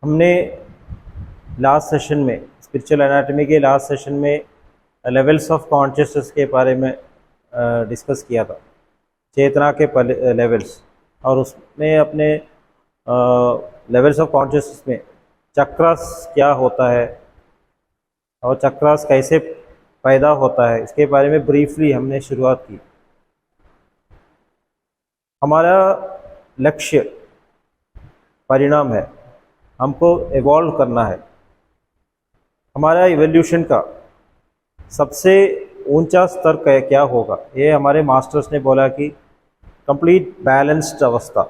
हमने last session में spiritual anatomy के लास्ट सेशन में लेवल्स ऑफ कॉन्शियसनेस के बारे में डिस्कस किया था, चेतना के लेवल्स। और उसमें अपने लेवल्स ऑफ कॉन्शियसनेस में चक्रास क्या होता है और चक्रास कैसे पैदा होता है, इसके बारे में ब्रीफली हमने शुरुआत की। हमारा लक्ष्य परिणाम है, हमको इवॉल्व करना है। हमारा इवोल्यूशन का सबसे ऊंचा स्तर क्या होगा, ये हमारे मास्टर्स ने बोला कि कंप्लीट बैलेंस्ड अवस्था,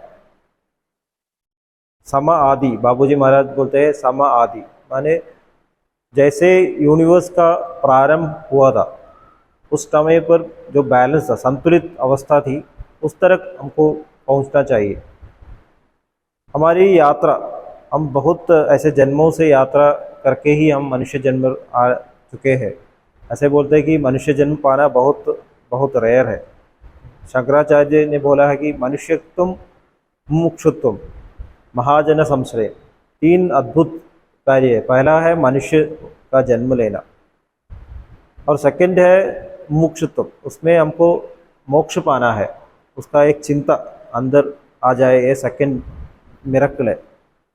सम आदि। बाबूजी महाराज बोलते हैं सम आदि, माने जैसे यूनिवर्स का प्रारंभ हुआ था उस समय पर जो बैलेंस था, संतुलित अवस्था थी, उस तरह हमको पहुंचना चाहिए। हमारी यात्रा, हम बहुत ऐसे जन्मों से यात्रा करके ही हम मनुष्य जन्म आ चुके हैं। ऐसे बोलते हैं कि मनुष्य जन्म पाना बहुत बहुत रेयर है। शंकराचार्य ने बोला है कि मनुष्यत्वम मुमुक्षुत्वम महाजन संश्रय, तीन अद्भुत कार्य है। पहला है मनुष्य का जन्म लेना, और सेकंड है मुमुक्षुत्व, उसमें हमको मोक्ष पाना है, उसका एक चिंता अंदर आ जाए, ये सेकंड मिरेकल है।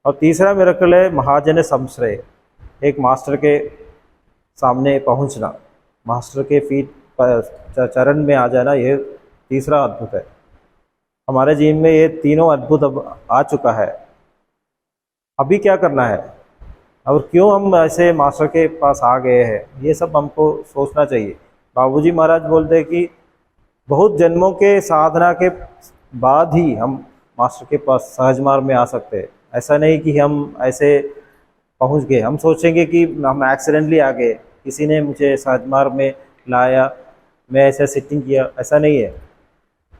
और तीसरा मिरेकल है महाजन संश्रय, एक मास्टर के सामने पहुंचना, मास्टर के फीट चरण में आ जाना, ये तीसरा अद्भुत है। हमारे जीवन में ये तीनों अद्भुत अब आ चुका है। अभी क्या करना है और क्यों हम ऐसे मास्टर के पास आ गए हैं, ये सब हमको सोचना चाहिए। बाबूजी महाराज बोलते हैं कि बहुत जन्मों के साधना के बाद ही हम मास्टर के पास सहज मार्ग में आ सकते हैं। ऐसा नहीं कि हम ऐसे पहुंच गए, हम सोचेंगे कि हम एक्सीडेंटली आ गए, किसी ने मुझे सहज मार्ग में लाया, मैं ऐसे सिटिंग किया, ऐसा नहीं है।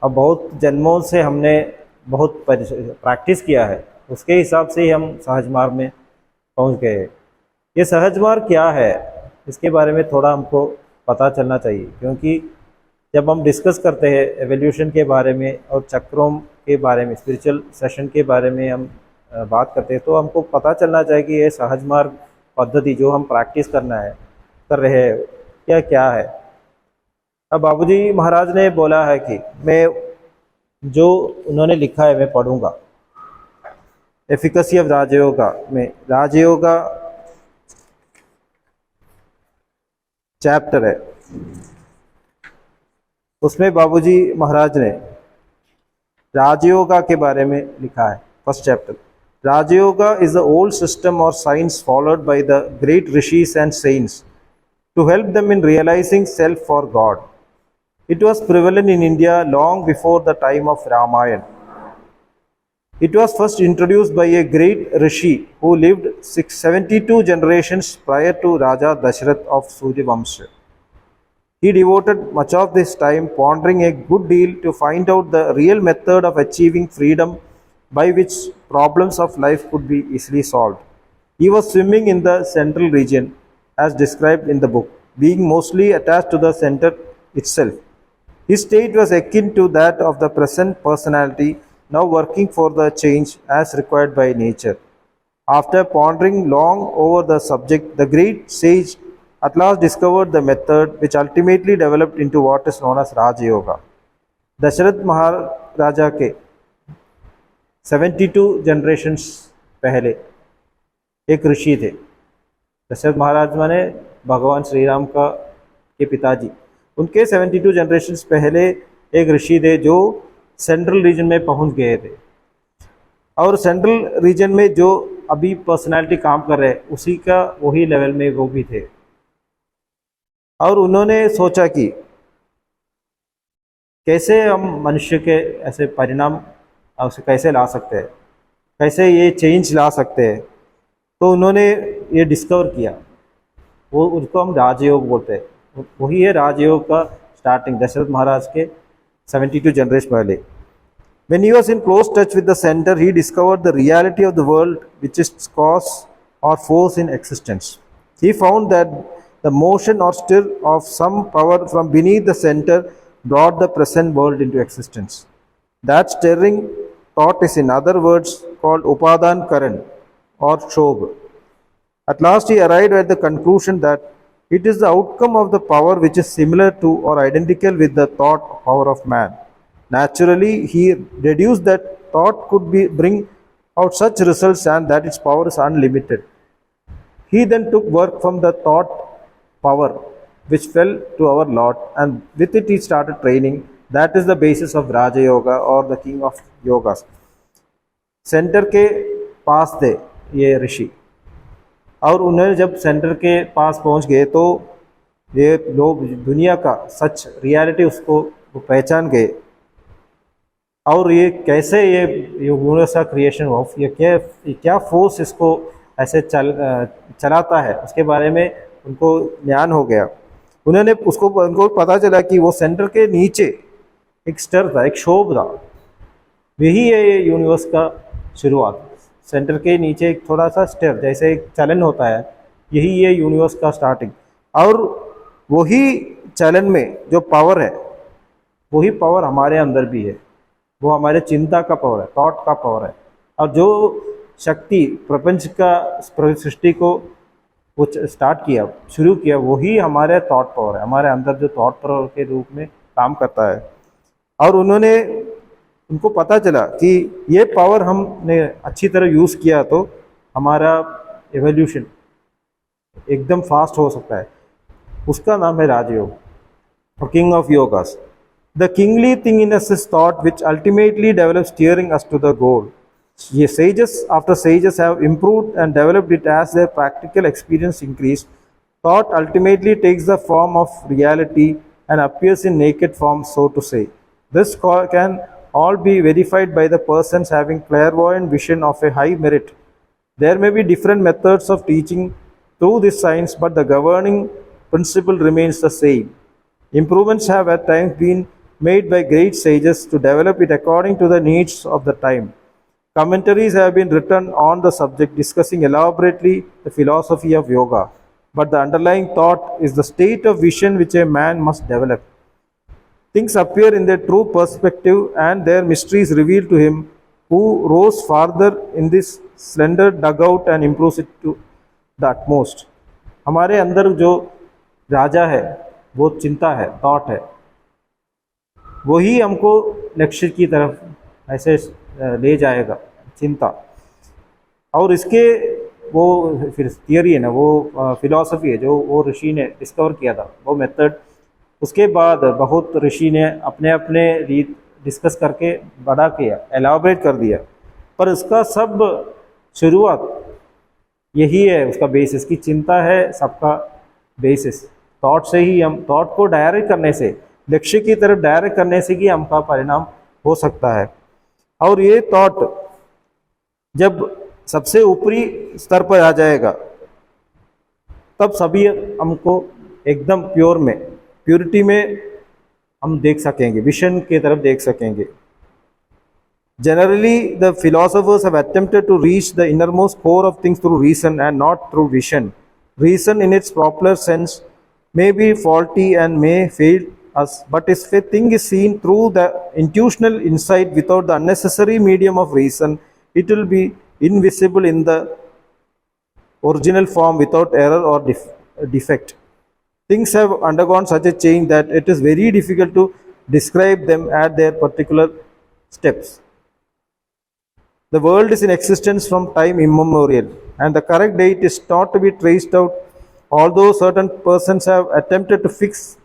अब बहुत जन्मों से हमने बहुत प्रैक्टिस किया है, उसके हिसाब से ही हम सहज मार्ग में पहुंच गए। ये सहज मार्ग क्या है, इसके बारे में थोड़ा हमको पता चलना चाहिए, क्योंकि जब हम डिस्कस करते हैं एवोल्यूशन के बारे में और चक्रों के बारे में, स्पिरिचुअल सेशन के बारे में हम बात करते हैं, तो हमको पता चलना चाहिए कि ये सहज मार्ग पद्धति जो हम प्रैक्टिस कर रहे हैं क्या क्या है। अब बाबूजी महाराज ने बोला है कि मैं जो उन्होंने लिखा है मैं पढ़ूंगा। एफिकेसी ऑफ राजयोगा में राजयोगा चैप्टर है, उसमें बाबूजी महाराज ने राजयोगा के बारे में लिखा है। First chapter, Rajyoga is the old system or science followed by the great rishis and saints to help them in realizing self for God. It was prevalent in India long before the time of Ramayana. It was first introduced by a great rishi who lived 672 generations prior to Raja Dashrath of Suryavamsha. He devoted much of this time pondering a good deal to find out the real method of achieving freedom by which problems of life could be easily solved. He was swimming in the central region as described in the book, being mostly attached to the center itself. His state was akin to that of the present personality now working for the change as required by nature. After pondering long over the subject, the great sage at last discovered the method which ultimately developed into what is known as Raja Yoga. Dasharatha Maharaja के 72 generations पहले एक ऋषि थे। दशरथ महाराज माने भगवान श्री राम के पिताजी, उनके 72 generations पहले एक ऋषि थे जो सेंट्रल रीजन में पहुंच गए थे। और सेंट्रल रीजन में जो अभी पर्सनालिटी काम कर रहे हैं उसी का वही लेवल में वो भी थे। और उन्होंने सोचा कि कैसे हम मनुष्य के ऐसे परिणाम उसे कैसे ला सकते हैं, कैसे ये चेंज ला सकते हैं। तो उन्होंने ये डिस्कवर किया, वो उसको हम राजयोग बोलते हैं। वही है राजयोग का स्टार्टिंग दशरथ महाराज के 72 जनरेशन पहले। When he was in close touch with the center, he discovered the reality of the world, which is cause or force in existence. He found that the motion or stir of some power from beneath the center brought the present world into existence. That stirring thought is in other words called Upadan Karan, or Shobh. At last he arrived at the conclusion that it is the outcome of the power which is similar to or identical with the thought power of man. Naturally, he deduced that thought could bring out such results and that its power is unlimited. He then took work from the thought power which fell to our lot, and with it he started training. That is the basis of Raja Yoga or the king of yogas. Centre के पास थे ये ऋषि, और उन्हें जब centre के पास पहुंच गए तो ये लोग दुनिया का सच रियलिटी उसको पहचान गए, और ये कैसे ये यूनिवर्स का क्रिएशन हुआ, ये क्या फोर्स इसको ऐसे चलाता है, उसके बारे में उनको ज्ञान हो गया। उनको पता चला कि वो सेंटर के नीचे एक स्टर था, एक शोभ था, वही है ये यूनिवर्स का शुरुआत। सेंटर के नीचे एक थोड़ा सा स्टर जैसे एक चलन होता है, यही ये यूनिवर्स का स्टार्टिंग। और वही चलन में जो पावर है, वही पावर हमारे अंदर भी है, वो हमारे चिंता का पावर है, थॉट का पावर है। और जो शक्ति प्रपंच का सृष्टि को वो स्टार्ट किया, शुरू किया, वही हमारे थॉट पावर है, हमारे अंदर जो थॉट पावर के रूप में काम करता है। और उनको पता चला कि ये पावर हमने अच्छी तरह यूज़ किया तो हमारा एवोल्यूशन एकदम फास्ट हो सकता है। उसका नाम है राजयोग और king of yogas. The kingly thing in us is thought which ultimately develop steering us to the goal. ये sages after sages have improved and developed it as their practical experience increased. Thought ultimately takes the form of reality and appears in naked form, so to say. This can all be verified by the persons having clairvoyant vision of a high merit. There may be different methods of teaching through this science, but the governing principle remains the same. Improvements have at times been made by great sages to develop it according to the needs of the time. Commentaries have been written on the subject discussing elaborately the philosophy of yoga, but the underlying thought is the state of vision which a man must develop. Things appear in their true perspective and their mysteries revealed to him who rose farther in this slender dugout and improves it to the utmost. हमारे अंदर जो राजा है वो चिंता है, thought है, वही हमको लक्ष्य की तरफ ऐसे ले जाएगा, चिंता। और इसके वो फिर थियरी है ना, वो फिलॉसफी है जो वो ऋषि ने डिस्कवर किया था, वो मेथड। उसके बाद बहुत ऋषि ने अपने अपने रीत डिस्कस करके बड़ा किया, एलाबरेट कर दिया, पर उसका सब शुरुआत यही है, उसका बेसिस की चिंता है, सबका बेसिस थॉट से ही। हम थॉट को डायरेक्ट करने से, लक्ष्य की तरफ डायरेक्ट करने से ही हमका परिणाम हो सकता है। और ये थॉट जब सबसे ऊपरी स्तर पर आ जाएगा तब सभी हमको एकदम प्योरिटी में हम देख सकेंगे, विशन की तरफ देख सकेंगे। Generally, the philosophers have attempted to reach the innermost core of things through reason and not through vision. Reason in its proper sense may be faulty and may fail us, but if a thing is seen through the intuitional insight without the unnecessary medium of reason, it will be invisible in the original form without error or defect. Things have undergone such a change that it is very difficult to describe them at their particular steps. The world is in existence from time immemorial, and the correct date is not to be traced out, although certain persons have attempted to fix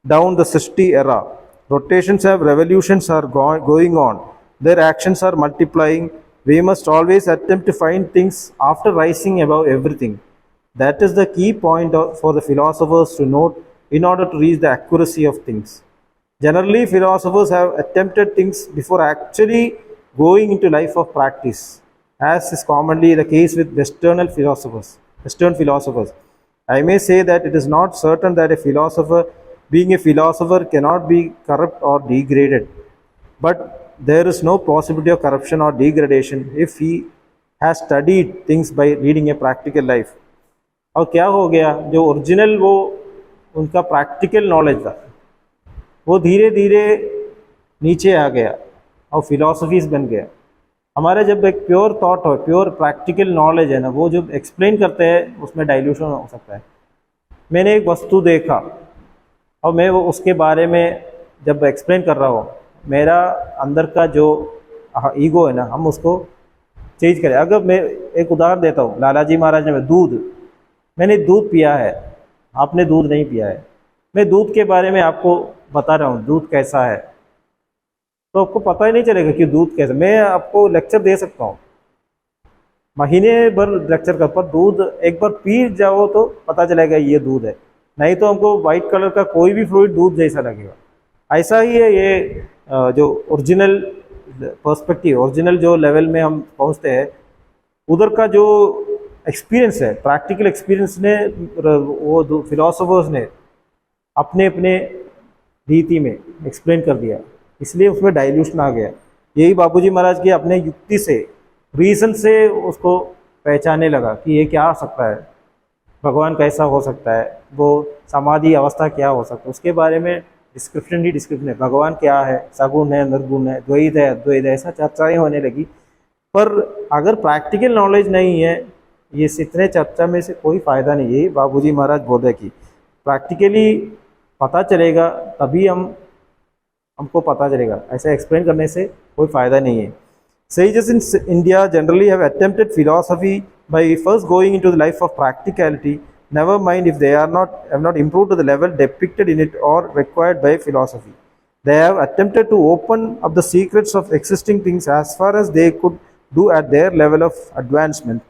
down the Srishti era. Rotations have revolutions are going on. Their actions are multiplying. We must always attempt to find things after rising above everything. That is the key point for the philosophers to note in order to reach the accuracy of things. Generally, philosophers have attempted things before actually going into life of practice, as is commonly the case with Western philosophers. I may say that it is not certain that a philosopher, being a philosopher, cannot be corrupt or degraded, but there is no possibility of corruption or degradation if he has studied things by leading a practical life. और क्या हो गया, जो original वो उनका practical knowledge था वो धीरे धीरे नीचे आ गया और फिलॉसफीज बन गया। हमारे जब एक प्योर थॉट हो, प्योर प्रैक्टिकल नॉलेज है ना, वो जब एक्सप्लेन करते हैं उसमें डाइल्यूशन हो सकता है। मैंने एक वस्तु देखा और मैं वो उसके बारे में जब एक्सप्लेन कर रहा हूँ, मेरा अंदर का जो ईगो है ना, हम उसको चेंज करें। अगर मैं एक उदाहरण देता हूँ, लाला जी महाराज ने दूध, मैंने दूध पिया है, आपने दूध नहीं पिया है, मैं दूध के बारे में आपको बता रहा हूँ दूध कैसा है, तो आपको पता ही नहीं चलेगा कि दूध कैसा। मैं आपको लेक्चर दे सकता हूँ, महीने भर लेक्चर कर, पर दूध एक बार पी जाओ तो पता चलेगा ये दूध है, नहीं तो हमको वाइट कलर का कोई भी फ्लूइड दूध जैसा लगेगा। ऐसा ही है ये जो ओरिजिनल पर्सपेक्टिव, ओरिजिनल जो लेवल में हम पहुंचते हैं, उधर का जो एक्सपीरियंस है, प्रैक्टिकल एक्सपीरियंस ने, वो फिलोसोफर्स ने अपने अपने रीति में एक्सप्लेन कर दिया, इसलिए उसमें डाइल्यूशन आ गया। यही बापूजी महाराज की अपने युक्ति से, रीजन से उसको पहचानने लगा कि ये क्या हो सकता है, भगवान कैसा हो सकता है, वो समाधि अवस्था क्या हो सकता है, उसके बारे में डिस्क्रिप्शन ही डिस्क्रिप्शन है। भगवान क्या है, सगुण है, निर्गुण है, द्वैत है, अद्वैत है, ऐसा चर्चाएं होने लगी। पर अगर प्रैक्टिकल नॉलेज नहीं है, ये इतने चर्चा में से कोई फ़ायदा नहीं है। बाबूजी महाराज बोल रहे कि प्रैक्टिकली पता चलेगा तभी हमको पता चलेगा, ऐसा एक्सप्लेन करने से कोई फ़ायदा नहीं है। Sages in India generally have attempted philosophy by first going into the life of practicality, never mind if they have not improved to the level depicted in it or required by philosophy. They have attempted to open up the secrets of existing things as far as they could do at their level of advancement.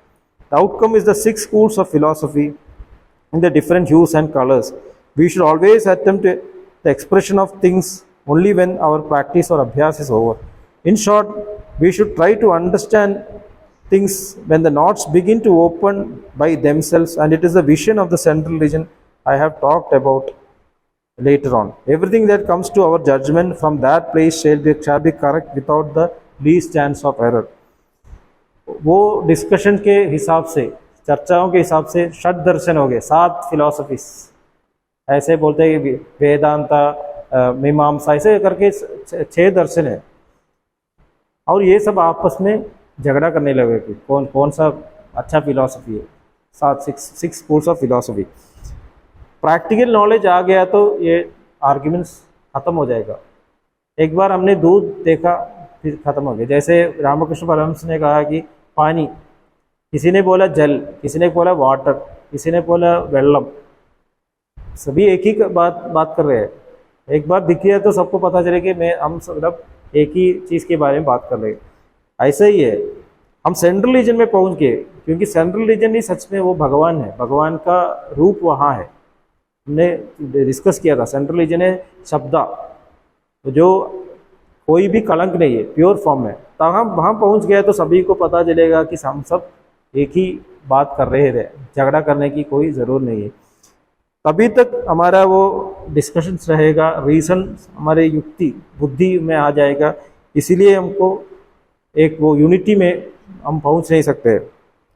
The outcome is the 6 schools of philosophy in the different hues and colors. We should always attempt the expression of things only when our practice or abhyas is over. In short, we should try to understand things when the knots begin to open by themselves, and it is the vision of the central region I have talked about later on. Everything that comes to our judgment from that place shall be correct without the least chance of error. वो discussion के हिसाब से, चर्चाओं के हिसाब से षट दर्शन हो गए, 7 फिलोसफीज ऐसे बोलते हैं कि वेदांता, मीमांसा, ऐसे करके 6 दर्शन है, और ये सब आपस में झगड़ा करने लगे कि कौन सा अच्छा फिलॉसफी है। 6 schools of philosophy. Practical knowledge आ गया तो ये आर्ग्यूमेंट्स ख़त्म हो जाएगा। एक बार हमने दूध देखा फिर ख़त्म हो गया। जैसे रामकृष्ण परमहंस ने कहा कि पानी, किसी ने बोला जल, किसी ने बोला वाटर, किसी ने बोला वेल्लम, सभी एक ही बात कर रहे हैं। एक बार दिख गया तो सबको पता चले कि हम सब एक ही चीज़ के बारे में बात कर रहे हैं। ऐसा ही है, हम सेंट्रल रीजन में पहुंच गए, क्योंकि सेंट्रल रीजन ही सच में वो भगवान है, भगवान का रूप वहाँ है। हमने डिस्कस किया था, सेंट्रल रीजन है शब्दा, तो जो कोई भी कलंक नहीं है, प्योर फॉर्म है। तो हम वहाँ पहुँच गए तो सभी को पता चलेगा कि हम सब एक ही बात कर रहे थे, झगड़ा करने की कोई ज़रूरत नहीं है। तभी तक हमारा वो डिस्कशंस रहेगा, रीज़न हमारे युक्ति बुद्धि में आ जाएगा। इसीलिए हमको एक वो यूनिटी में हम पहुंच नहीं सकते,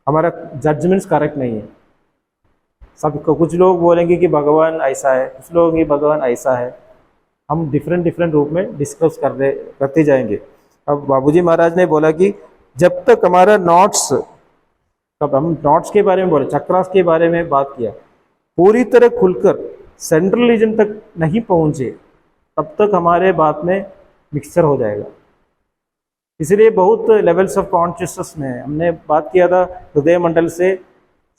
हमारा जजमेंट्स करेक्ट नहीं है। सबको, कुछ लोग बोलेंगे कि भगवान ऐसा है, कुछ लोग कि भगवान ऐसा है। हम डिफरेंट रूप में डिस्कस करते जाएंगे। अब बाबूजी महाराज ने बोला कि जब तक हमारा नॉट्स, तब हम नॉट्स के बारे में बोले, चक्रास के बारे में बात किया, पूरी तरह खुलकर सेंट्रल रीजन तक नहीं पहुंचे, तब तक हमारे बात में मिक्सचर हो जाएगा। इसलिए बहुत लेवल्स ऑफ कॉन्शियसनेस में हमने बात किया था, हृदय मंडल से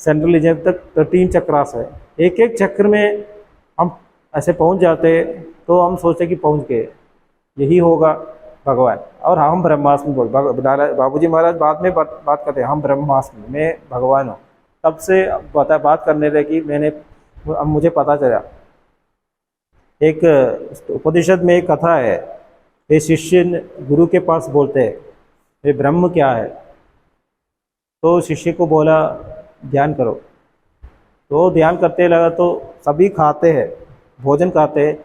सेंट्रल रीजन तक 13 चक्रास है। एक एक चक्र में हम ऐसे पहुंच जाते तो हम सोचते कि पहुंच गए, यही होगा भगवान। और हम ब्रह्मास्मि बोल, बाबूजी महाराज बाद में बात करते हैं, हम ब्रह्मास्मि, मैं भगवान हूँ। तब से बात करने लगी, अब मुझे पता चला। एक उपनिषद में एक कथा है, ये शिष्य गुरु के पास बोलते हैं ये ब्रह्म क्या है, तो शिष्य को बोला ध्यान करो, तो ध्यान करते लगा। तो सभी खाते हैं, भोजन खाते हैं,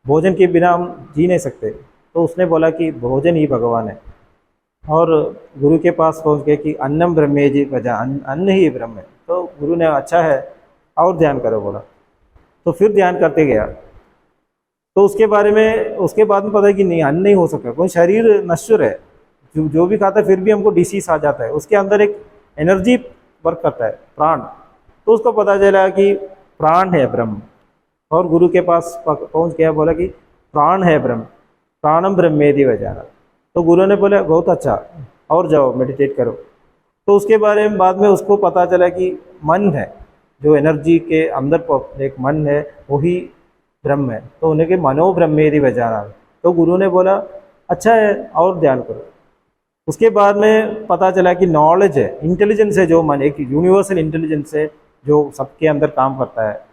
भोजन के बिना हम जी नहीं सकते, तो उसने बोला कि भोजन ही भगवान है। और गुरु के पास पहुँच गए कि अन्नम ब्रह्मेजी प्रजा, अन्न ही ब्रह्म है। तो गुरु ने अच्छा है और ध्यान करो बोला, तो फिर ध्यान करते गया। तो उसके बाद में पता है कि नहीं, अन्न नहीं हो सकता, कोई शरीर नश्वर है, जो भी खाता है फिर भी हमको डिसीज आ जाता है, उसके अंदर एक एनर्जी वर्क करता है, प्राण। तो उसको पता चला कि प्राण है ब्रह्म, और गुरु के पास पहुंच गया, बोला कि प्राण है ब्रह्म, प्राणम ब्रह्मेति वजाना। तो गुरु ने बोला बहुत अच्छा, और जाओ मेडिटेट करो। तो उसके बारे में बाद में उसको पता चला कि मन है, जो एनर्जी के अंदर एक मन है वही ब्रह्म है। तो उन्हें कि मनो ब्रह्मेति वजाना। तो गुरु ने बोला अच्छा है, और ध्यान करो। उसके बाद में पता चला कि नॉलेज है, इंटेलिजेंस है, जो मन एक यूनिवर्सल इंटेलिजेंस है जो सबके अंदर काम करता है।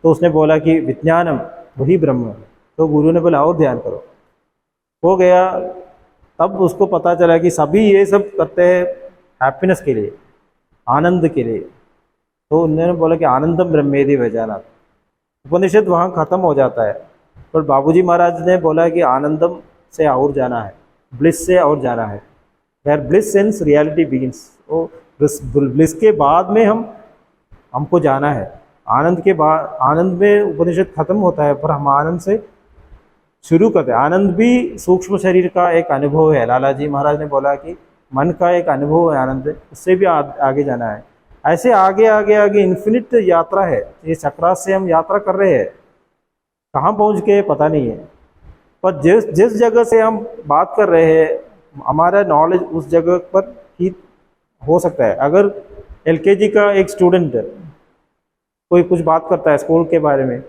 तो उसने बोला कि विज्ञानम वही ब्रह्म है। तो गुरु ने बोला और ध्यान करो, हो गया। तब उसको पता चला कि सभी ये सब करते हैं हैप्पीनेस के लिए, आनंद के लिए। तो उन्होंने बोला कि आनंदम ब्रह्मेति वजाना। उपनिषद वहाँ खत्म हो जाता है, पर बाबूजी महाराज ने बोला कि आनंदम से और जाना है, ब्लिस से और जाना है। Where bliss sense reality begins. तो ब्लिस के बाद में हमको जाना है। आनंद के बाद, आनंद में उपनिषद खत्म होता है, पर हम आनंद से शुरू करते हैं। आनंद भी सूक्ष्म शरीर का एक अनुभव है। लाला जी महाराज ने बोला कि मन का एक अनुभव है आनंद, उससे भी आगे जाना है। ऐसे आगे आगे आगे इन्फिनिट यात्रा है। ये चक्रास से हम यात्रा कर रहे हैं, कहाँ पहुँच गए पता नहीं है, पर जिस जगह से हम बात कर रहे हैं हमारा नॉलेज उस जगह पर ही हो सकता है। अगर एलकेजी का एक स्टूडेंट कोई कुछ बात करता है स्कूल के बारे में,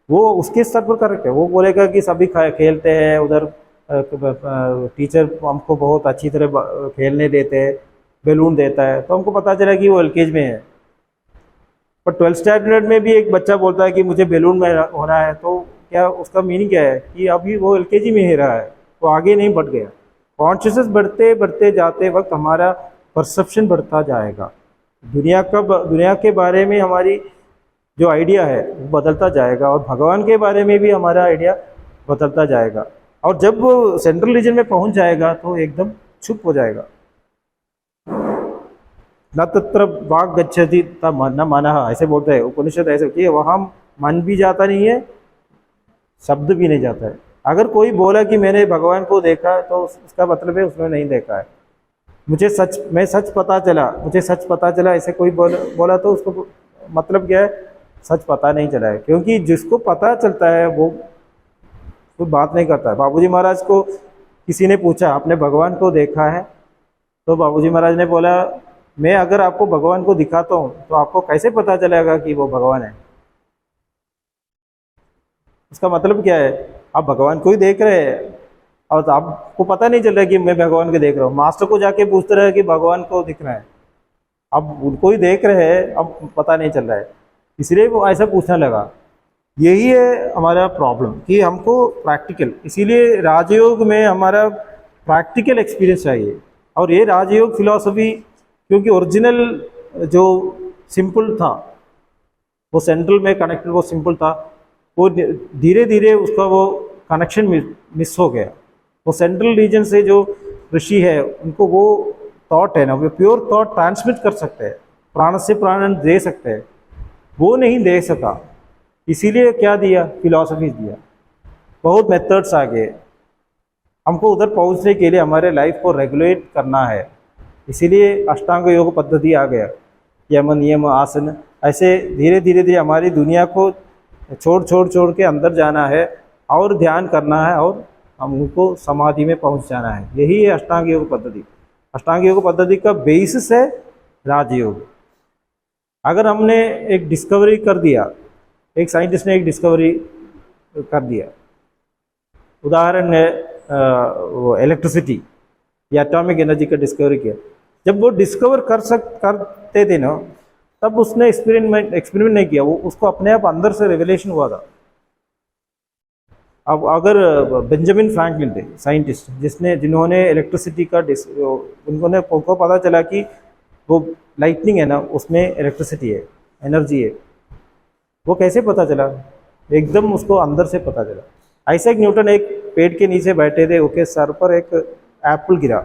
वो उसके स्तर पर करेक्ट है। वो बोलेगा कि सभी खेलते हैं, उधर टीचर हमको बहुत अच्छी तरह खेलने देते हैं, बैलून देता है, तो हमको पता चला कि वो एलकेजी में है। पर 12th स्टैंडर्ड में भी एक बच्चा बोलता है कि मुझे बैलून में होना है, तो क्या उसका मीनिंग क्या है कि अभी वो एलकेजी में ही रहा है, वो आगे नहीं बढ़ गया। कॉन्शियसनेस बढ़ते बढ़ते जाते वक्त हमारा परसेप्शन बढ़ता जाएगा, दुनिया के बारे में हमारी जो आइडिया है वो बदलता जाएगा, और भगवान के बारे में भी हमारा आइडिया बदलता जाएगा। और जब वो सेंट्रल रीजन में पहुंच जाएगा तो एकदम चुप हो जाएगा। न तत्र वाग गच्छति न मनः, ऐसे बोलते हैं उपनिषद, ऐसे कि वहाँ मन भी जाता नहीं है, शब्द भी नहीं जाता है। अगर कोई बोला कि मैंने भगवान को देखा, तो उसका मतलब है उसने नहीं देखा है। मुझे सच पता चला, ऐसे कोई बोला तो उसको मतलब क्या है, सच पता नहीं चला है। क्योंकि जिसको पता चलता है वो बात नहीं करता है। बाबूजी महाराज को किसी ने पूछा आपने भगवान को देखा है? तो बाबूजी महाराज ने बोला मैं अगर आपको भगवान को दिखाता हूँ तो आपको कैसे पता चलेगा कि वो भगवान है? उसका मतलब क्या है, आप भगवान को ही देख रहे हैं और आपको पता नहीं चल रहा कि मैं भगवान को देख रहा हूँ। मास्टर को जाके पूछते रहे कि भगवान को दिख रहा है, अब उनको ही देख रहे हैं, अब पता नहीं चल रहा है, इसलिए वो ऐसा पूछने लगा। यही है हमारा प्रॉब्लम कि हमको प्रैक्टिकल, इसीलिए राजयोग में हमारा प्रैक्टिकल एक्सपीरियंस चाहिए। और ये राजयोग फिलॉसफी क्योंकि ओरिजिनल जो सिंपल था, वो सेंट्रल में कनेक्टेड, वो सिंपल था, वो धीरे धीरे उसका वो कनेक्शन मिस हो गया। वो सेंट्रल रीजन से जो ऋषि है उनको वो थॉट है ना, वो प्योर थॉट ट्रांसमिट कर सकते हैं, प्राण से प्राण दे सकते हैं, वो नहीं दे सका। इसीलिए क्या दिया, फिलॉसफी दिया। बहुत मेथड्स आ गए, हमको उधर पहुंचने के लिए हमारे लाइफ को रेगुलेट करना है। इसीलिए अष्टांग योग पद्धति आ गया, यम नियम आसन, ऐसे धीरे धीरे हमारी दुनिया को छोड़ के अंदर जाना है और ध्यान करना है और हमको समाधि में पहुंच जाना है। यही है अष्टांग योग पद्धति। अष्टांग योग पद्धति का बेसिस है राजयोग। अगर हमने एक डिस्कवरी कर दिया, एक साइंटिस्ट ने एक डिस्कवरी कर दिया, उदाहरण है वो इलेक्ट्रिसिटी या एटॉमिक एनर्जी का डिस्कवरी किया। जब वो डिस्कवर करते थे ना, तब उसने एक्सपेरिमेंट नहीं किया, वो उसको अपने आप अंदर से रिवलेशन हुआ था। अब अगर बेंजामिन फ्रैंकलिन थे साइंटिस्ट जिन्होंने इलेक्ट्रिसिटी का उनको पता चला कि वो लाइटनिंग है ना, उसमें इलेक्ट्रिसिटी है, एनर्जी है। वो कैसे पता चला? एकदम उसको अंदर से पता चला। आइजैक न्यूटन एक पेड़ के नीचे बैठे थे, उनके सर पर एक एप्पल गिरा,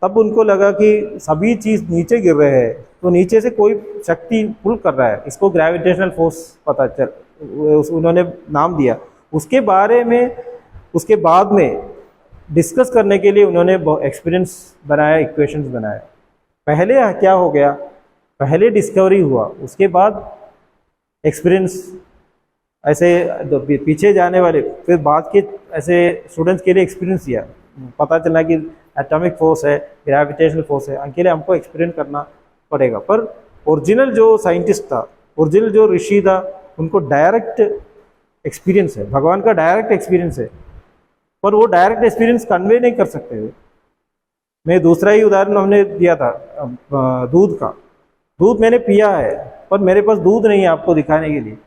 तब उनको लगा कि सभी चीज़ नीचे गिर रहे हैं, तो नीचे से कोई शक्ति पुल कर रहा है, इसको ग्रेविटेशनल फोर्स उन्होंने नाम दिया। उसके बाद में डिस्कस करने के लिए उन्होंने एक्सपीरियंस बनाया, इक्वेशंस बनाया। पहले क्या हो गया, पहले डिस्कवरी हुआ, उसके बाद एक्सपीरियंस ऐसे पीछे जाने वाले, फिर बाद के ऐसे स्टूडेंट्स के लिए एक्सपीरियंस दिया, पता चला कि एटॉमिक फोर्स है, ग्रेविटेशनल फोर्स है, उनके लिए हमको एक्सपीरियंस करना पड़ेगा। पर ओरिजिनल जो साइंटिस्ट था, ओरिजिनल जो ऋषि था, उनको डायरेक्ट एक्सपीरियंस है, भगवान का डायरेक्ट एक्सपीरियंस है, पर वो डायरेक्ट एक्सपीरियंस कन्वे नहीं कर सकते थे। मैं दूसरा ही उदाहरण हमने दिया था दूध का। दूध मैंने पिया है, पर मेरे पास दूध नहीं है आपको दिखाने के लिए,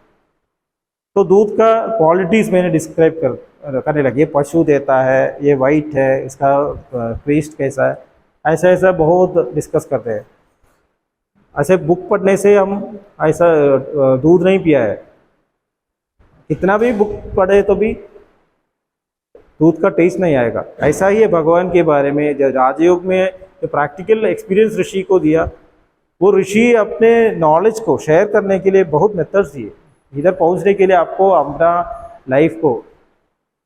तो दूध का क्वालिटीज़ मैंने डिस्क्राइब करने लगे, ये पशु देता है, ये वाइट है, इसका टेस्ट कैसा है, ऐसा ऐसा बहुत डिस्कस करते हैं। ऐसे बुक पढ़ने से हम ऐसा दूध नहीं पिया है, कितना भी बुक पढ़े तो भी दूध का टेस्ट नहीं आएगा। ऐसा ही है भगवान के बारे में। जो राजयोग में जो प्रैक्टिकल एक्सपीरियंस ऋषि को दिया, वो ऋषि अपने नॉलेज को शेयर करने के लिए बहुत मेथड्स दिए। इधर पहुंचने के लिए आपको अपना लाइफ को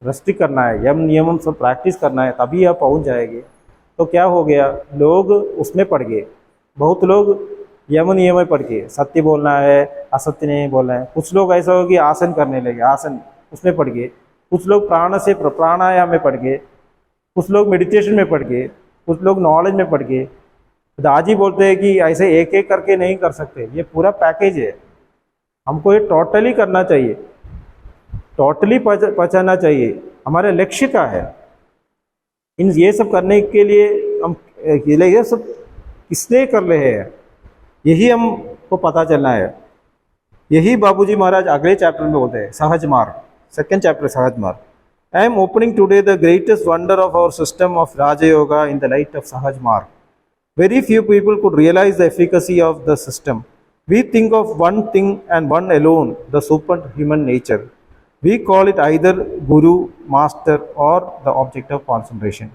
रेस्ट्रिक्ट करना है, यम नियम सब प्रैक्टिस करना है, तभी आप पहुंच जाएंगे। तो क्या हो गया, लोग उसमें पड़ गए, बहुत लोग यम नियम में पड़ गए, सत्य बोलना है, असत्य नहीं बोलना है। कुछ लोग ऐसा हो कि आसन करने लगे, आसन उसमें पड़ गए। कुछ लोग प्राणायाम में पड़ गए, कुछ लोग मेडिटेशन में पड़ गए, कुछ लोग नॉलेज में पड़ गए। दादी बोलते हैं कि ऐसे एक एक करके नहीं कर सकते, ये पूरा पैकेज है, हमको ये टोटली करना चाहिए, टोटली पहुँचाना चाहिए। हमारे लक्ष्य का है इन ये सब करने के लिए हम ये सब इसलिए कर रहे हैं, यही हमको पता चलना है। यही बाबूजी महाराज अगले चैप्टर में बोलते हैं, सहज मार्ग, second chapter Sahaj Marg. I am opening today the greatest wonder of our system of Rajyoga in the light of Sahaj Marg. Very few people could realize the efficacy of the system. We think of one thing and one alone, the superhuman nature. We call it either guru, master, or the object of concentration.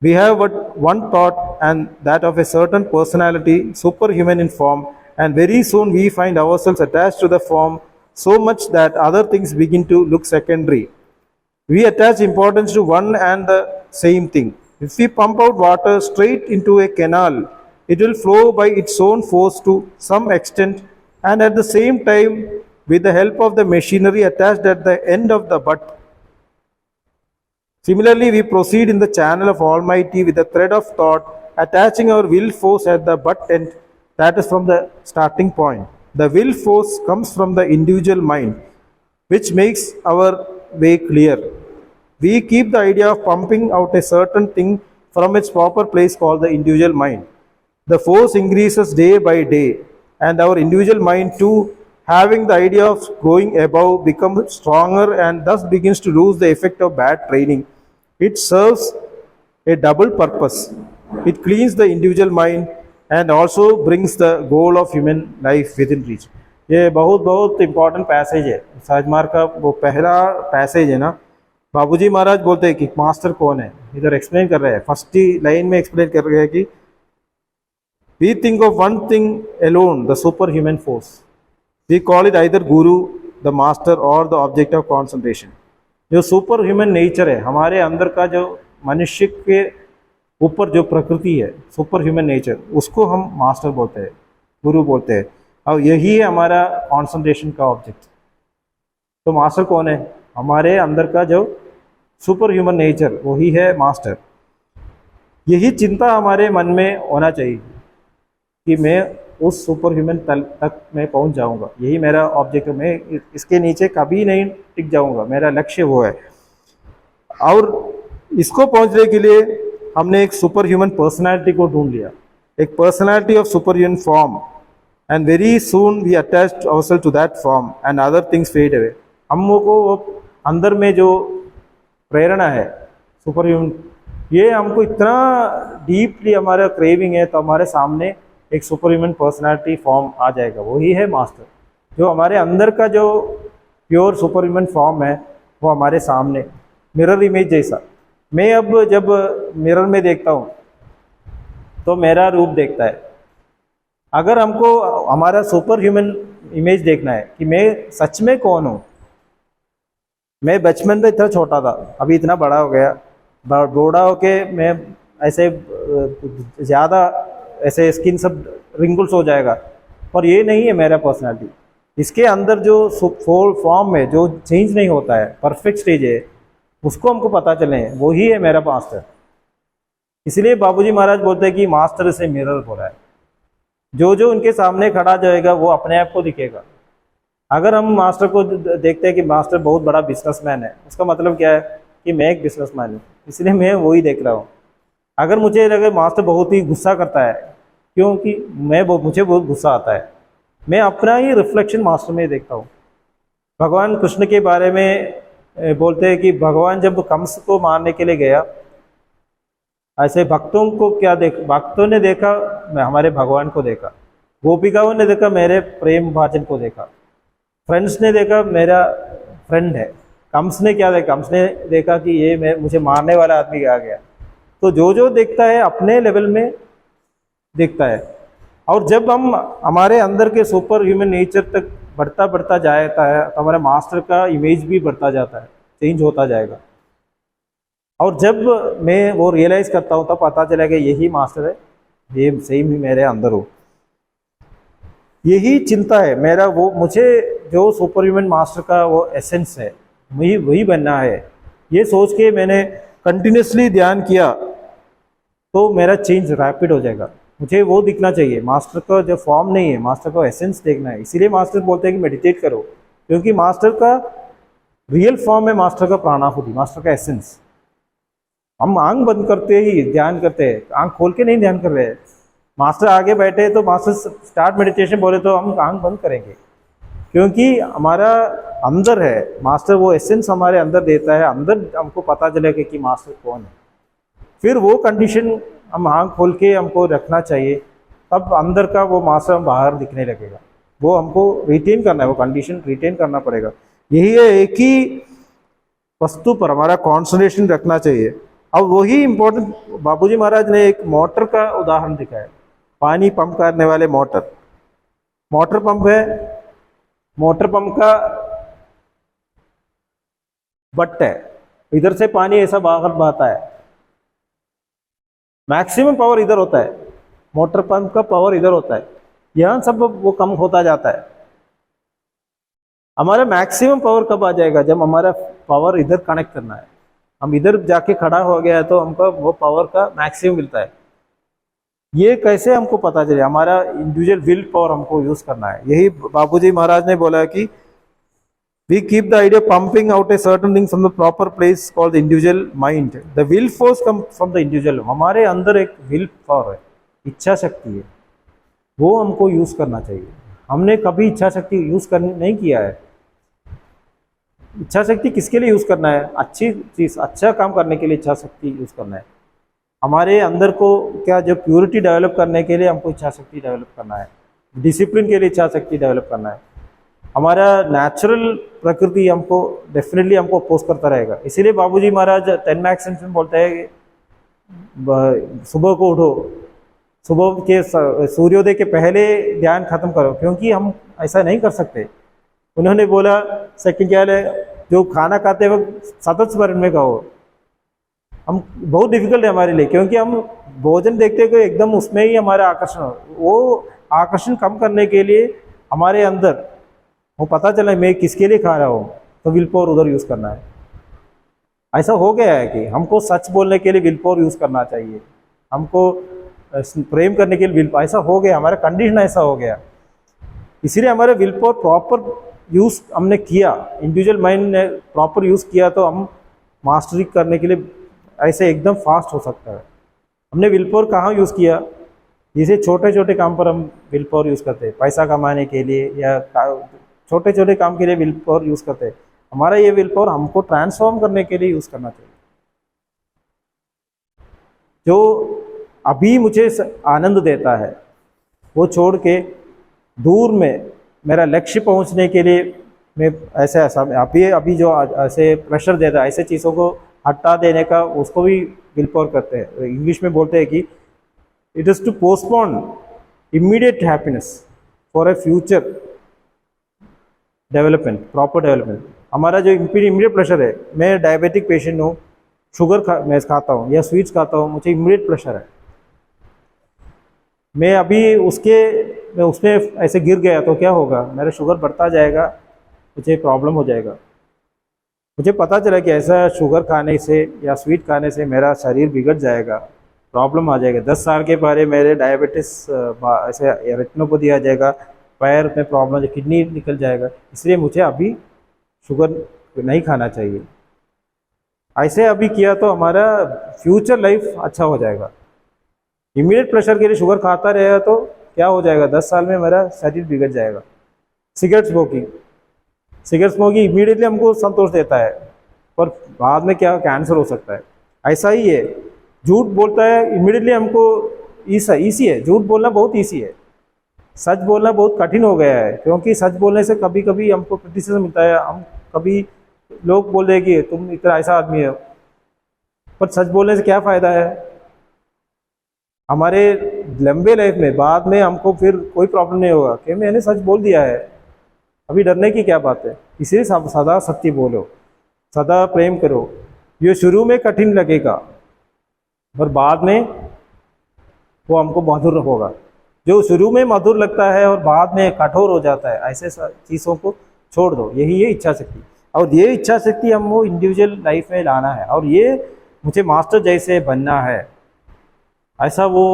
We have but one thought, and that of a certain personality, superhuman in form, and very soon we find ourselves attached to the form so much that other things begin to look secondary. We attach importance to one and the same thing. If we pump out water straight into a canal, it will flow by its own force to some extent, and at the same time, with the help of the machinery attached at the end of the butt. Similarly, we proceed in the channel of Almighty with the thread of thought, attaching our will force at the butt end, that is from the starting point. The will force comes from the individual mind, which makes our way clear. We keep the idea of pumping out a certain thing from its proper place called the individual mind. The force increases day by day, and our individual mind too, having the idea of going above, becomes stronger and thus begins to lose the effect of bad training. It serves a double purpose. It cleans the individual mind and also brings the goal of human life within reach. ये बहुत बहुत important passage है सहज मार्ग का। वो पहला passage है ना, बाबूजी महाराज बोलते हैं कि मास्टर कौन है, इधर एक्सप्लेन कर रहे हैं, फर्स्ट ही लाइन में एक्सप्लेन कर रहे हैं कि we think of one thing alone, the super human force. We call it either guru, the master और द ऑब्जेक्ट ऑफ कॉन्सेंट्रेशन। जो सुपर ह्यूमन नेचर है हमारे अंदर का, जो मनुष्य के ऊपर जो प्रकृति है, सुपर ह्यूमन नेचर, उसको हम मास्टर बोलते हैं, गुरु बोलते हैं, और यही है हमारा कॉन्सेंट्रेशन का ऑब्जेक्ट। तो मास्टर कौन है? हमारे अंदर का जो सुपर ह्यूमन नेचर, वही है मास्टर। यही चिंता हमारे मन में होना चाहिए कि मैं उस सुपर ह्यूमन तल तक मैं पहुंच जाऊंगा, यही मेरा ऑब्जेक्ट है, मैं इसके नीचे कभी नहीं टिक जाऊंगा, मेरा लक्ष्य वो है। और इसको पहुंचने के लिए हमने एक सुपर ह्यूमन पर्सनैलिटी को ढूंढ लिया, एक personality of super human form, and very soon we attach ourselves to that form and other things fade away. हम को वो अंदर में जो प्रेरणा है सुपर ह्यूमन, ये हमको इतना डीपली हमारा क्रेविंग है, तो हमारे सामने एक सुपर ह्यूमन पर्सनैलिटी फॉर्म आ जाएगा, वही है मास्टर। जो हमारे अंदर का जो प्योर सुपर ह्यूमन फॉर्म है वो हमारे सामने मिरर इमेज जैसा। मैं अब जब मिरर में देखता हूँ तो मेरा रूप देखता है। अगर हमको हमारा सुपर ह्यूमन इमेज देखना है कि मैं सच में कौन हूँ, मैं बचपन में इतना छोटा था, अभी इतना बड़ा हो गया, बूढ़ा होके मैं ऐसे ज़्यादा ऐसे स्किन सब रिंकल्स हो जाएगा, पर ये नहीं है मेरा पर्सनालिटी। इसके अंदर जो फॉर्म में जो चेंज नहीं होता है, परफेक्ट स्टेज है, उसको हमको पता चले, वही है मेरा मास्टर। इसलिए बाबूजी महाराज बोलते हैं कि मास्टर से मिरर बोला है, जो जो उनके सामने खड़ा जाएगा वो अपने आप को दिखेगा। अगर हम मास्टर को देखते हैं कि मास्टर बहुत बड़ा बिजनेसमैन है, उसका मतलब क्या है कि मैं एक बिजनेसमैन हूँ, इसलिए मैं वही देख रहा हूँ। अगर मुझे लगे मास्टर बहुत ही गुस्सा करता है, क्योंकि मुझे बहुत गुस्सा आता है, मैं अपना ही रिफ्लेक्शन मास्टर में देखता हूँ। भगवान कृष्ण के बारे में बोलते हैं कि भगवान जब कंस को मारने के लिए गया, ऐसे भक्तों को क्या भक्तों ने देखा, मैं हमारे भगवान को देखा, गोपिकाओं ने देखा मेरे प्रेम भाजन को देखा, फ्रेंड्स ने देखा मेरा फ्रेंड है। कंस ने क्या देखा, कंस ने देखा कि ये मुझे मारने वाला आदमी आ गया। तो जो जो देखता है अपने लेवल में देखता है, और जब हम हमारे अंदर के सुपर ह्यूमन नेचर तक बढ़ता बढ़ता जाता है तो हमारे मास्टर का इमेज भी बढ़ता जाता है, चेंज होता जाएगा। और जब मैं वो रियलाइज़ करता हूँ तब पता चला कि यही मास्टर है, ये सेम ही मेरे अंदर हो। यही चिंता है मेरा, वो मुझे जो सुपर ह्यूमन मास्टर का वो एसेंस है, वही बनना है। ये सोच के मैंने कंटिन्यूसली ध्यान किया तो मेरा चेंज रैपिड हो जाएगा। मुझे वो दिखना चाहिए, मास्टर का जो फॉर्म नहीं है, मास्टर का एसेंस देखना है। इसीलिए मास्टर बोलते हैं कि मेडिटेट करो, क्योंकि मास्टर का रियल फॉर्म है, मास्टर का प्राणाहुति, मास्टर का एसेंस। हम आंख बंद करते ही ध्यान करते हैं, आंख खोल के नहीं ध्यान कर रहे हैं। मास्टर आगे बैठे तो मास्टर स्टार्ट मेडिटेशन बोले तो हम आंख बंद करेंगे, क्योंकि हमारा अंदर है मास्टर, वो एसेंस हमारे अंदर देता है, अंदर हमको पता चलेगा कि मास्टर कौन है। फिर वो कंडीशन हम आँख खोल के हमको रखना चाहिए, तब अंदर का वो मास्टर हम बाहर दिखने लगेगा। वो हमको रिटेन करना है, वो कंडीशन रिटेन करना पड़ेगा। यही है, एक ही वस्तु पर हमारा कॉन्सेंट्रेशन रखना चाहिए। अब वही इम्पोर्टेंट, बाबूजी महाराज ने एक मोटर का उदाहरण दिखाया, पानी पंप करने वाले मोटर पंप है, मोटर पंप का बट है, इधर से पानी ऐसा बाहर बहता है, मैक्सिमम पावर इधर होता है, मोटर पंप का पावर इधर होता है, यहाँ सब वो कम होता जाता है। हमारा मैक्सिमम पावर कब आ जाएगा, जब हमारा पावर इधर कनेक्ट करना है, हम इधर जाके खड़ा हो गया तो हमको वो पावर का मैक्सिमम मिलता है। ये कैसे हमको पता चले, हमारा इंडिविजुअल विल पावर हमको यूज करना है। यही बाबूजी महाराज ने बोला कि we keep the idea pumping out a certain thing from the proper place called the individual mind. The will force comes from the individual. हमारे अंदर एक विल पावर है, इच्छा शक्ति है, वो हमको यूज करना चाहिए। हमने कभी इच्छा शक्ति यूज नहीं किया है। इच्छा शक्ति किसके लिए यूज करना है, अच्छी चीज, अच्छा काम करने के लिए इच्छा शक्ति यूज करना है। हमारे अंदर को क्या, जो प्योरिटी डेवलप करने के लिए हमको इच्छा शक्ति डेवलप करना है, डिसिप्लिन के लिए इच्छा शक्ति डेवलप करना है। हमारा नेचुरल प्रकृति हमको डेफिनेटली हमको अपोज करता रहेगा। इसीलिए बाबूजी महाराज 10 मैक्सिम्स में बोलते हैं कि सुबह को उठो, सुबह के सूर्योदय के पहले ध्यान खत्म करो, क्योंकि हम ऐसा नहीं कर सकते। उन्होंने बोला सेकंड क्या है, जो खाना खाते वक्त सतत स्मरण में कहो। हम बहुत डिफिकल्ट है हमारे लिए, क्योंकि हम भोजन देखते हुए एकदम उसमें ही हमारा आकर्षण हो, वो आकर्षण कम करने के लिए हमारे अंदर वो पता चला मैं किसके लिए खा रहा हूँ, तो विल पावर उधर यूज करना है। ऐसा हो गया है कि हमको सच बोलने के लिए विल पावर यूज करना चाहिए, हमको प्रेम करने के लिए विल पावर, ऐसा हो गया, हमारा कंडीशन ऐसा हो गया। इसीलिए हमारे विल पावर प्रॉपर यूज हमने किया, इंडिविजुअल माइंड ने प्रॉपर यूज किया, तो हम मास्टरी करने के लिए ऐसे एकदम फास्ट हो सकता है। हमने विल पावर कहाँ यूज किया, जैसे छोटे छोटे काम पर हम विल पावर यूज करते हैं, पैसा कमाने के लिए या छोटे छोटे काम के लिए विल पावर यूज करते हैं। हमारा ये विल पावर हमको ट्रांसफॉर्म करने के लिए यूज करना चाहिए। जो अभी मुझे आनंद देता है वो छोड़ के दूर में मेरा लक्ष्य पहुंचने के लिए मैं ऐसे अभी जो ऐसे प्रेशर देता है, ऐसे चीज़ों को हटा देने का, उसको भी विल पावर करते हैं। इंग्लिश में बोलते हैं कि it is to postpone immediate happiness for a future development, proper development. हमारा जो इमीडिएट प्रेशर है, मैं डायबिटिक पेशेंट हूँ, मैं खाता हूँ या स्वीट्स खाता हूँ, मुझे इमीडिएट प्रेशर है, मैं अभी मैं उसमें ऐसे गिर गया तो क्या होगा, मेरा शुगर बढ़ता जाएगा, मुझे प्रॉब्लम हो जाएगा। मुझे पता चला कि ऐसा शुगर खाने से या स्वीट खाने से मेरा शरीर बिगड़ जाएगा, प्रॉब्लम आ जाएगा। 10 साल के पहले मेरे डायबिटीज़ ऐसे रेटिनोपैथी आ जाएगा, पैर में प्रॉब्लम, किडनी निकल जाएगा, इसलिए मुझे अभी शुगर नहीं खाना चाहिए। ऐसे अभी किया तो हमारा फ्यूचर लाइफ अच्छा हो जाएगा। इमीडिएट प्रेशर के लिए शुगर खाता रहेगा तो क्या हो जाएगा, 10 साल में मेरा शरीर बिगड़ जाएगा। सिगरेट स्मोकिंग इमीडिएटली हमको संतोष देता है, पर बाद में क्या कैंसर हो सकता है। ऐसा ही है, झूठ बोलता है इमीडिएटली हमको ईजी है, झूठ बोलना बहुत ईजी है, सच बोलना बहुत कठिन हो गया है, क्योंकि सच बोलने से कभी कभी हमको क्रिटिसिज्म मिलता है, हम कभी लोग बोल रहे कि तुम इतना ऐसा आदमी हो, पर सच बोलने से क्या फ़ायदा है हमारे लंबे लाइफ में, बाद में हमको फिर कोई प्रॉब्लम नहीं होगा कि मैंने सच बोल दिया है, अभी डरने की क्या बात है। इसलिए सदा सत्य बोलो, सदा प्रेम करो। ये शुरू में कठिन लगेगा पर बाद में वो हमको मधुर होगा। जो शुरू में मधुर लगता है और बाद में कठोर हो जाता है, ऐसे चीज़ों को छोड़ दो। यही है इच्छा शक्ति, और ये इच्छा शक्ति हमको इंडिविजुअल लाइफ में लाना है, और ये मुझे मास्टर जैसे बनना है, ऐसा वो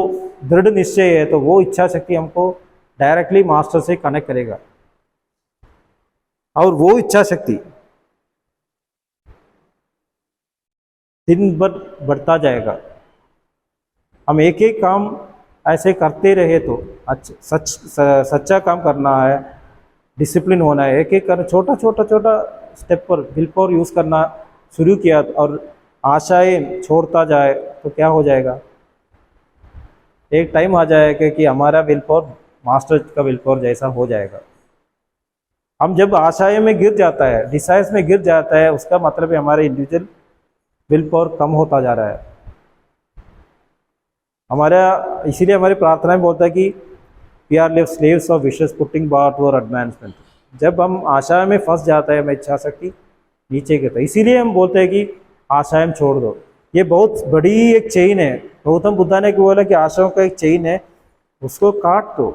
दृढ़ निश्चय है। तो वो इच्छा शक्ति हमको डायरेक्टली मास्टर से कनेक्ट करेगा, और वो इच्छा शक्ति दिन भर बढ़ता जाएगा। हम एक एक काम ऐसे करते रहे तो अच्छा, सच्चा काम करना है, डिसिप्लिन होना है, एक एक कर छोटा स्टेप पर विल पावर यूज़ करना शुरू किया और आशाएं छोड़ता जाए तो क्या हो जाएगा, एक टाइम आ जाएगा कि हमारा विल पावर मास्टर का विल पावर जैसा हो जाएगा। हम जब आशाएं में गिर जाता है, डिसाइड्स में गिर जाता है, उसका मतलब है हमारे इंडिविजुअल विल पावर कम होता जा रहा है हमारा। इसीलिए हमारी प्रार्थना में बोलता है कि we are live slaves of wishes putting bar to advancement. जब हम आशा में फंस जाता है, हमें इच्छा शक्ति नीचे गिरता है। इसीलिए हम बोलते हैं कि आशाएं छोड़ दो। ये बहुत बड़ी एक चेन है। गौतम बुद्धा ने बोला कि आशाओं का एक चेन है, उसको काट दो।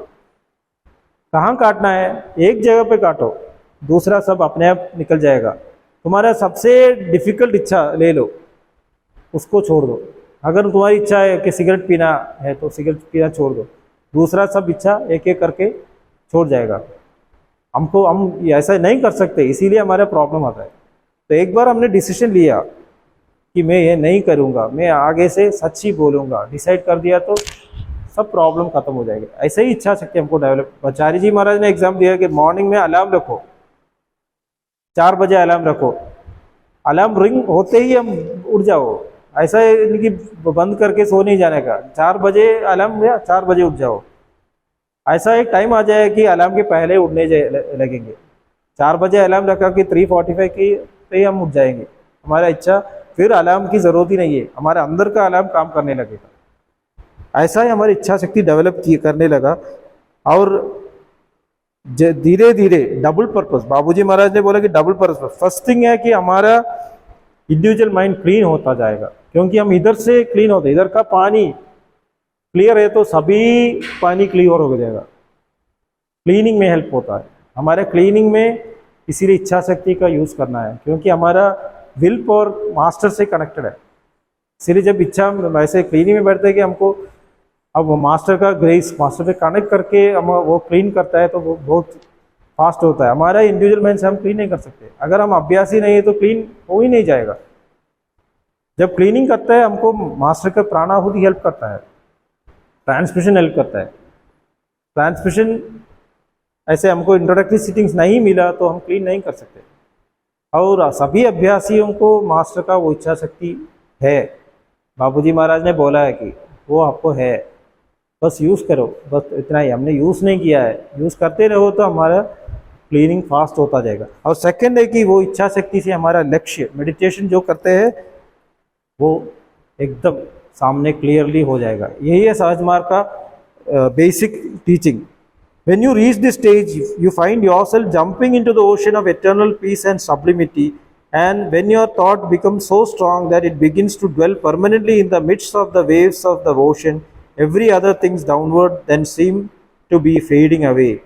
कहाँ काटना है, एक जगह पे काटो, दूसरा सब अपने आप निकल जाएगा। तुम्हारा सबसे डिफिकल्ट इच्छा ले लो, उसको छोड़ दो। अगर तुम्हारी इच्छा है कि सिगरेट पीना है तो सिगरेट पीना छोड़ दो, दूसरा सब इच्छा एक एक करके छोड़ जाएगा। हम ऐसा नहीं कर सकते, इसीलिए हमारा प्रॉब्लम आता है। तो एक बार हमने डिसीजन लिया कि मैं ये नहीं करूँगा, मैं आगे से सच ही बोलूँगा, डिसाइड कर दिया तो सब प्रॉब्लम खत्म हो जाएगी। ऐसे ही इच्छा शक्ति हमको डेवलप। आचार्य जी महाराज ने एग्जाम दिया कि मॉर्निंग में अलार्म रखो, 4 बजे अलार्म रखो, अलार्म रिंग होते ही हम उठ जाओ। ऐसा इनकी बंद करके सो नहीं जाने का, 4 बजे अलार्म या 4 बजे उठ जाओ। ऐसा एक टाइम आ जाए कि अलार्म के पहले उठने लगेंगे। 4 बजे अलार्म रखा कि 3:45 की पे ही हम उठ जाएंगे। हमारा इच्छा फिर अलार्म की ज़रूरत ही नहीं है, हमारे अंदर का अलार्म काम करने लगेगा। ऐसा ही हमारी इच्छा शक्ति डेवलप करने लगा। और धीरे धीरे डबल पर्पस, बाबूजी महाराज ने बोला कि डबल पर्पस। फर्स्ट थिंग है कि हमारा इंडिविजुअल माइंड क्लीन होता जाएगा, क्योंकि हम इधर से क्लीन होते, इधर का पानी क्लियर है तो सभी पानी क्लियर हो जाएगा। क्लीनिंग में हेल्प होता है हमारे क्लीनिंग में, इसीलिए इच्छा शक्ति का यूज़ करना है, क्योंकि हमारा विल पावर मास्टर से कनेक्टेड है। इसीलिए जब इच्छा वैसे क्लीनिंग में बैठते हैं कि हमको अब मास्टर का ग्रेस, मास्टर पे कनेक्ट करके हम वो क्लीन करता है तो वो बहुत फास्ट होता है। हमारा इंडिविजुअल माइंड से हम क्लीन नहीं कर सकते, अगर हम अभ्यासी नहीं है तो क्लीन हो ही नहीं जाएगा। जब क्लीनिंग करता है हमको मास्टर का प्राणाहुति हेल्प करता है, ट्रांसमिशन हेल्प करता है। ट्रांसमिशन ऐसे हमको इंट्रोडक्टरी सिटिंग्स नहीं मिला तो हम क्लीन नहीं कर सकते। और सभी अभ्यासियों को मास्टर का वो इच्छा शक्ति है। बाबूजी महाराज ने बोला है कि वो आपको है, बस यूज़ करो, बस इतना ही। हमने यूज़ नहीं किया है, यूज़ करते रहो तो हमारा क्लीनिंग फास्ट होता जाएगा। और सेकंड है कि वो इच्छा शक्ति से हमारा लक्ष्य, मेडिटेशन जो करते हैं वो एकदम सामने क्लियरली हो जाएगा। यही है सहज मार्ग का basic teaching. When you reach this stage, you find yourself jumping into the ocean of eternal peace and sublimity, And when your thought becomes so strong that it begins to dwell permanently in the midst of the waves of the ocean, every other things downward then seem to be fading away.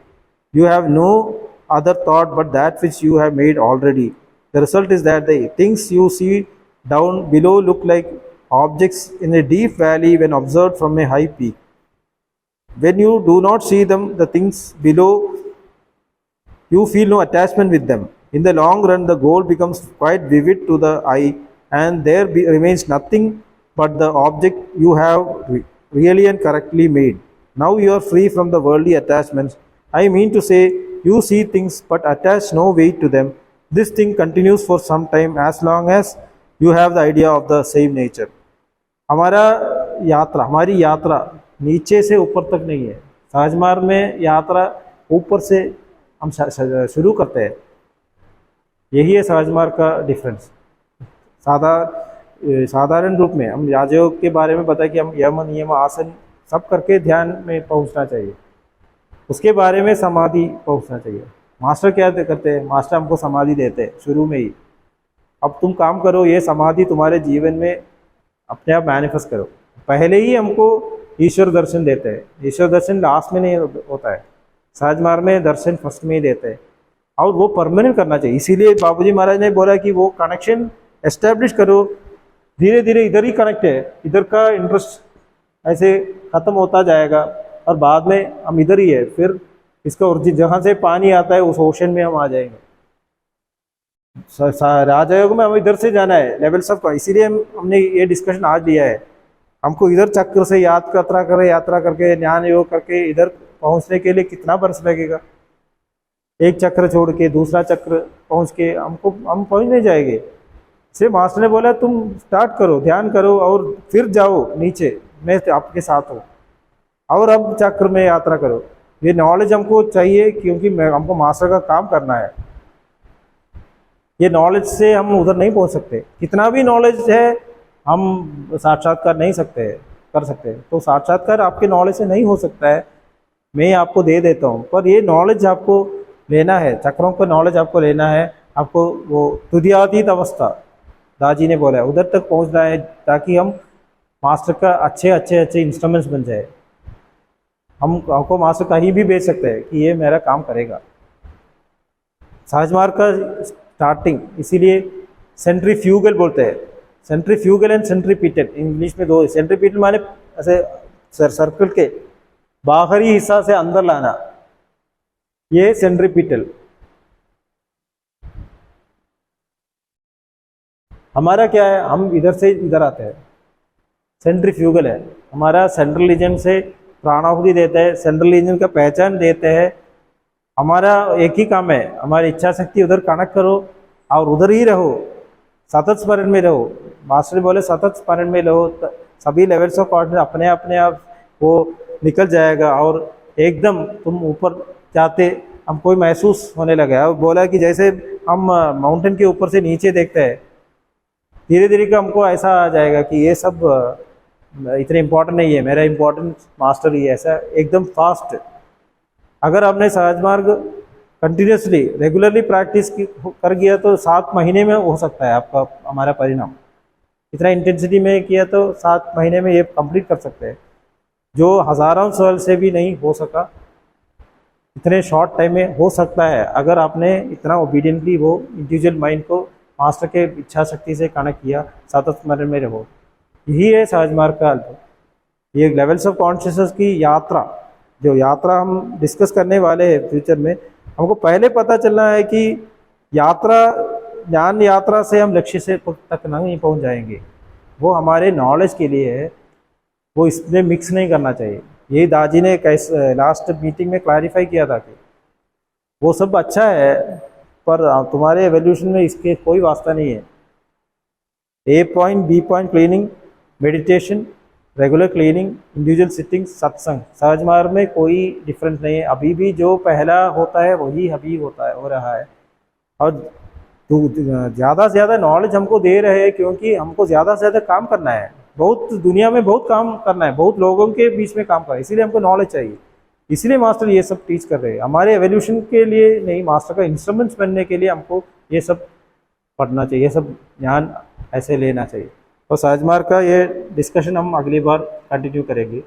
You have no other thought but that which you have made already. The result is that the things you see down below look like objects in a deep valley when observed from a high peak. When you do not see them, the things below, you feel no attachment with them. In the long run, the goal becomes quite vivid to the eye, and there remains nothing but the object you have really and correctly made. Now you are free from the worldly attachments. I mean to say, you see things but attach no weight to them. This thing continues for some time as long as you have the idea of the same nature. हमारी यात्रा नीचे से ऊपर तक नहीं है। सहज मार्ग में यात्रा ऊपर से हम शुरू करते हैं। यही है सहज मार्ग का डिफरेंस। साधारण रूप में हम राजयोग के बारे में बताया कि हम यम नियम आसन सब करके ध्यान में पहुंचना चाहिए, उसके बारे में समाधि पहुंचना चाहिए। मास्टर क्या करते हैं? मास्टर हमको समाधि देते हैं शुरू में ही, अब तुम काम करो, ये समाधि तुम्हारे जीवन में अपने आप मैनिफेस्ट करो। पहले ही हमको ईश्वर दर्शन देते हैं। ईश्वर दर्शन लास्ट में नहीं होता है, सहज मार्ग में दर्शन फर्स्ट में ही देते हैं, और वो परमानेंट करना चाहिए। इसीलिए बाबूजी महाराज ने बोला कि वो कनेक्शन एस्टेब्लिश करो। धीरे धीरे इधर ही कनेक्ट है, इधर का इंटरेस्ट ऐसे ख़त्म होता जाएगा और बाद में हम इधर ही है, फिर इसका ओरिजिन जहाँ से पानी आता है उस ओशन में हम आ जाएंगे। राजयोग में हमें इधर से जाना है, लेवल सब का। इसीलिए हमने ये डिस्कशन आज लिया है। हमको इधर चक्र से यात्रा करके ज्ञान योग करके इधर पहुंचने के लिए कितना वर्ष लगेगा? एक चक्र छोड़ के दूसरा चक्र पहुंच के हम पहुंच नहीं जाएंगे। सिर्फ मास्टर ने बोला तुम स्टार्ट करो, ध्यान करो और फिर जाओ नीचे, मैं आपके साथ हूँ, और अब चक्र में यात्रा करो। ये नॉलेज हमको चाहिए क्योंकि हमको मास्टर का काम करना है। ये नॉलेज से हम उधर नहीं पहुंच सकते। कितना भी नॉलेज है हम साक्षात्कार नहीं कर सकते। तो साक्षात्कार आपके नॉलेज से नहीं हो सकता है, मैं आपको दे देता हूँ, पर ये नॉलेज आपको लेना है, चक्रों का नॉलेज आपको लेना है। आपको वो तुद्यातीत अवस्था दाजी ने बोला है उधर तक पहुँचना है, ताकि हम मास्टर का अच्छे इंस्ट्रूमेंट्स बन जाए। हमको मास्टर कहीं भी भेज सकते हैं कि ये मेरा काम करेगा। सहज मार्ग का स्टार्टिंग इसीलिए सेंट्रीफ्यूगल बोलते हैं। सेंट्रीफ्यूगल एंड सेंट्रीपिटल, इंग्लिश में दो। सेंट्रीपिटल माने ऐसे सर्कल के बाहरी हिस्सा से अंदर लाना, ये सेंट्रीपिटल। हमारा क्या है, हम इधर से इधर आते हैं। सेंट्रीफ्यूगल है हमारा, सेंट्रल रीजन से प्राणाहुति देते हैं, सेंट्रल रीजन का पहचान देते हैं। हमारा एक ही काम है, हमारी इच्छा शक्ति उधर कनेक्ट करो और उधर ही रहो, सतत स्मरण में रहो। मास्टर बोले सतत स्मरण में रहो, सभी लेवल्स ऑफ कॉन्शियसनेस अपने आप वो निकल जाएगा और एकदम तुम ऊपर जाते हमको महसूस होने लगा। और बोला कि जैसे हम माउंटेन के ऊपर से नीचे देखते हैं, धीरे धीरे का हमको ऐसा आ जाएगा कि ये सब इतने इम्पोर्टेंट नहीं है, मेरा इम्पोर्टेंट मास्टर ही है। ऐसा एकदम फास्ट। अगर आपने सहज मार्ग कंटिन्यूसली रेगुलरली प्रैक्टिस कर गया तो 7 महीने में हो सकता है आपका हमारा परिणाम। इतना इंटेंसिटी में किया तो 7 महीने में ये कंप्लीट कर सकते हैं, जो हज़ारों साल से भी नहीं हो सका, इतने शॉर्ट टाइम में हो सकता है। अगर आपने इतना ओबीडियंटली वो इंडिविजुअल माइंड को मास्टर के इच्छा शक्ति से कनेक्ट किया, सतत स्मरण में रहो। यही है सहज मार्ग का अर्थ। ये लेवल्स ऑफ कॉन्शियसनेस की यात्रा, जो यात्रा हम डिस्कस करने वाले हैं फ्यूचर में, हमको पहले पता चलना है कि यात्रा, ज्ञान यात्रा से हम लक्ष्य से तक नहीं पहुंच जाएंगे। वो हमारे नॉलेज के लिए है, वो इसमें मिक्स नहीं करना चाहिए। यही दाजी ने कैसे लास्ट मीटिंग में क्लैरिफाई किया था कि वो सब अच्छा है, पर तुम्हारे एवोल्यूशन में इसके कोई वास्ता नहीं है। A point, B point cleaning, meditation, regular cleaning, individual sitting, satsang, Sahaj मार्ग में कोई डिफरेंस नहीं है। अभी भी जो पहला होता है वही अभी हो रहा है। और ज़्यादा से ज़्यादा नॉलेज हमको दे रहे हैं क्योंकि हमको ज़्यादा से ज़्यादा काम करना है। बहुत दुनिया में बहुत काम करना है, बहुत लोगों के बीच में काम करना है, इसीलिए हमको नॉलेज चाहिए। इसीलिए मास्टर ये सब टीच कर रहे हैं, हमारे एवोल्यूशन के लिए नहीं, मास्टर का इंस्ट्रूमेंट्स बनने के लिए हमको ये सब पढ़ना चाहिए, सब ज्ञान ऐसे लेना चाहिए। और सहज मार्ग का ये डिस्कशन हम अगली बार कंटिन्यू करेंगे।